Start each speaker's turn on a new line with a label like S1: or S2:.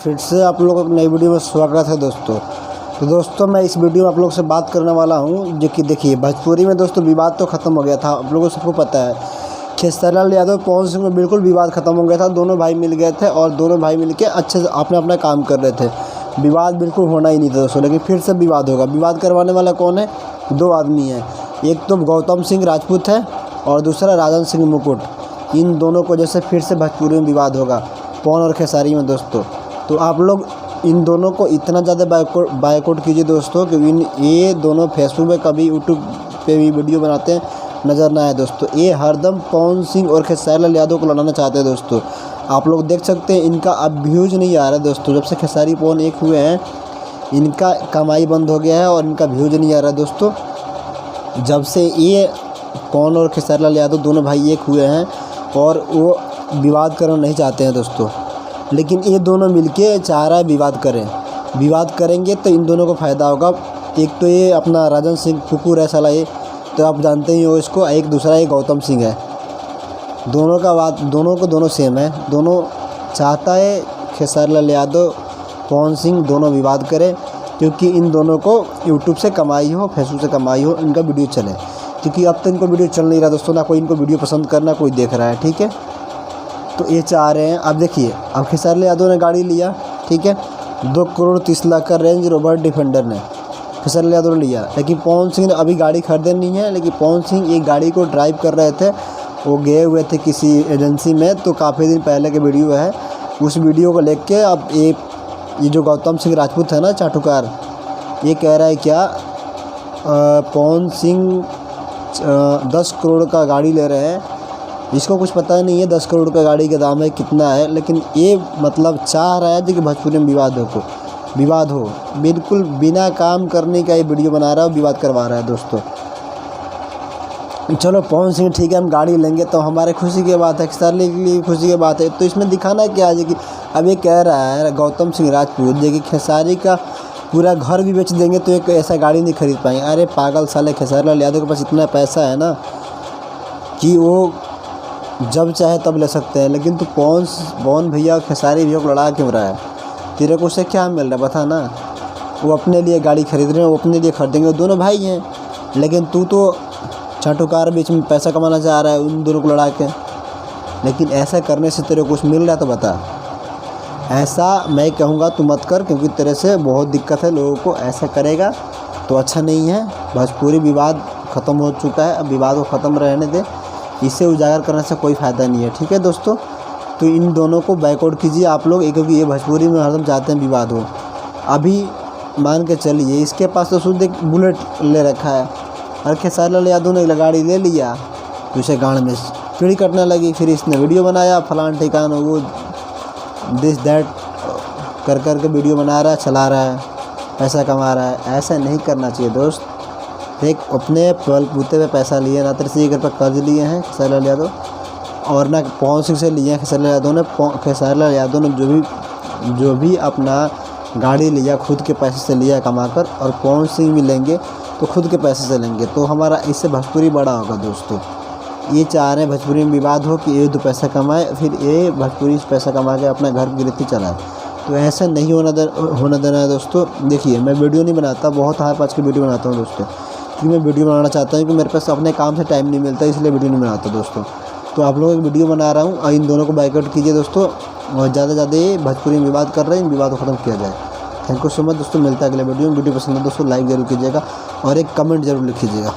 S1: फिर से आप लोगों को नई वीडियो में स्वागत है दोस्तों। तो दोस्तों मैं इस वीडियो में आप लोगों से बात करने वाला हूं जो कि देखिए भोजपुरी में दोस्तों विवाद तो ख़त्म हो गया था, आप लोगों को सबको पता है। खेसारी लाल यादव पवन सिंह में बिल्कुल विवाद ख़त्म हो गया था। दोनों भाई मिल गए थे और दोनों भाई मिल के अच्छे से अपना अपना काम कर रहे थे। विवाद बिल्कुल होना ही नहीं था दोस्तों, लेकिन फिर से विवाद होगा। विवाद करवाने वाला कौन है? दो आदमी हैं, एक तो गौतम सिंह राजपूत है और दूसरा राजन सिंह मुकुट। इन दोनों को जैसे फिर से भोजपुरी में विवाद होगा पवन और खेसारी में दोस्तों। तो आप लोग इन दोनों को इतना ज़्यादा बायकॉट कीजिए दोस्तों कि ये दोनों फेसबुक पे कभी यूट्यूब पे भी वीडियो बनाते हैं नज़र ना आए दोस्तों। ये हरदम पवन सिंह और खेसारी लाल यादव को लड़ाना चाहते हैं दोस्तों। आप लोग देख सकते हैं इनका अब व्यूज़ नहीं आ रहा है दोस्तों। जब से खेसारी पवन एक हुए हैं इनका कमाई बंद हो गया है और इनका व्यूज़ नहीं आ रहा है दोस्तों। जब से ये पवन और खेसारी लाल यादव दोनों भाई एक हुए हैं और वो विवाद करना नहीं चाहते हैं दोस्तों, लेकिन ये दोनों मिलके चाह रहा है विवाद करें। विवाद करेंगे तो इन दोनों को फ़ायदा होगा। एक तो ये अपना राजन सिंह कुकुर है साला, ये तो आप जानते ही हो इसको। एक दूसरा ये गौतम सिंह है। दोनों सेम है। दोनों चाहता है खेसारी लाल यादव पवन सिंह दोनों विवाद करें, क्योंकि इन दोनों को यूट्यूब से कमाई हो, फेसबुक से कमाई हो, इनका वीडियो चले। क्योंकि अब तक इनको वीडियो चल नहीं रहा दोस्तों, ना कोई इनको वीडियो पसंद करना कोई देख रहा है, ठीक है। तो ये चाह रहे हैं। अब देखिए अब खेसारी लाल यादव ने गाड़ी लिया, ठीक है, 2,30,00,000 का रेंज रोवर डिफेंडर ने खेसारी लाल यादव ने लिया, लेकिन पवन सिंह ने अभी गाड़ी खरीदे नहीं है। लेकिन पवन सिंह एक गाड़ी को ड्राइव कर रहे थे, वो गए हुए थे किसी एजेंसी में। तो काफ़ी दिन पहले के वीडियो है, उस वीडियो को लेके के अब ये जो गौतम सिंह राजपूत है ना चाटुकार, ये कह रहा है क्या पवन सिंह 10 करोड़ का गाड़ी ले रहे हैं। इसको कुछ पता नहीं है 10 करोड़ का गाड़ी का दाम है कितना है, लेकिन ये मतलब चाह रहा है कि भोजपुरी में विवाद हो। बिल्कुल बिना काम करने का ये वीडियो बना रहा है, विवाद करवा रहा है दोस्तों। चलो पवन सिंह ठीक है, हम गाड़ी लेंगे तो हमारे खुशी की बात है, खेसारी के लिए खुशी की बात है। तो इसमें दिखाना क्या है कि अब ये कह रहा है गौतम सिंह राजपूत कि खेसारी का पूरा घर भी बेच देंगे तो एक ऐसा गाड़ी नहीं खरीद पाएंगे। अरे पागल साले, खेसारी लाल यादव के पास इतना पैसा है ना कि वो जब चाहे तब ले सकते हैं। लेकिन तो पवन भैया खेसारी भैया को लड़ा क्यों रहा है? तेरे को उससे क्या मिल रहा है बता ना। वो अपने लिए गाड़ी खरीद रहे हैं, वो अपने लिए खरीदेंगे, वो दोनों भाई हैं। लेकिन तू तो चाटुकार बीच में पैसा कमाना चाह रहा है उन दोनों को लड़ा के। लेकिन ऐसा करने से तेरे को कुछ मिल रहा है तो बता। ऐसा मैं कहूँगा तू मत कर, क्योंकि तेरे से बहुत दिक्कत है लोगों को। ऐसा करेगा तो अच्छा नहीं है। भोजपुरी विवाद ख़त्म हो चुका है, अब विवाद को ख़त्म रहने दे। इसे उजागर करने से कोई फ़ायदा नहीं है, ठीक है दोस्तों। तो इन दोनों को बायकॉट कीजिए आप लोग, क्योंकि ये भोजपुरी में हरदम चाहते हैं विवाद हो। अभी मान के चलिए इसके पास तो शुद्ध एक बुलेट ले रखा है और खेसारी लाल यादव ने गाड़ी ले लिया तो इसे गाड़ में पीड़ी कटने लगी। फिर इसने वीडियो बनाया फलान ठिकान वो दिस दैट कर के वीडियो बना रहा है, चला रहा है, पैसा कमा रहा है। ऐसा नहीं करना चाहिए दोस्त। एक अपने बलबूते पे पैसा लिए, ना 30 पर कर्ज लिए हैं खेसारी लाल यादव, और ना पवन सिंह से लिए हैं खेसारी लाल यादव ने। खेसारी लाल यादव ने जो भी अपना गाड़ी लिया खुद के पैसे से लिया कमा कर, और पवन सिंह भी लेंगे तो खुद के पैसे से लेंगे। तो हमारा इससे भोजपुरी बड़ा होगा दोस्तों। ये चाह रहे हैं भोजपुरी में विवाद हो कि ये 2 पैसा कमाए, फिर ये भोजपुरी से पैसा कमा के अपना घर की गिरफ्ती चलाए। तो ऐसा नहीं होना देना है दोस्तों। देखिए मैं वीडियो नहीं बनाता, बहुत हार पाँच की वीडियो बनाता हूँ दोस्तों, क्योंकि मैं वीडियो बनाना चाहता हूँ कि मेरे पास अपने काम से टाइम नहीं मिलता, इसलिए वीडियो नहीं बनाता दोस्तों। तो आप लोगों की वीडियो बना रहा हूँ और इन दोनों को बायकॉट कीजिए दोस्तों। और ज़्यादा से ज़्यादा ये भोजपुरी में विवाद कर रहे हैं, इन विवाद को ख़त्म किया जाए। थैंक यू सो मच दोस्तों। मिलता है अगले वीडियो में। वीडियो पसंद है दोस्तों लाइक ज़रूर कीजिएगा और एक कमेंट ज़रूर लिखिएगा।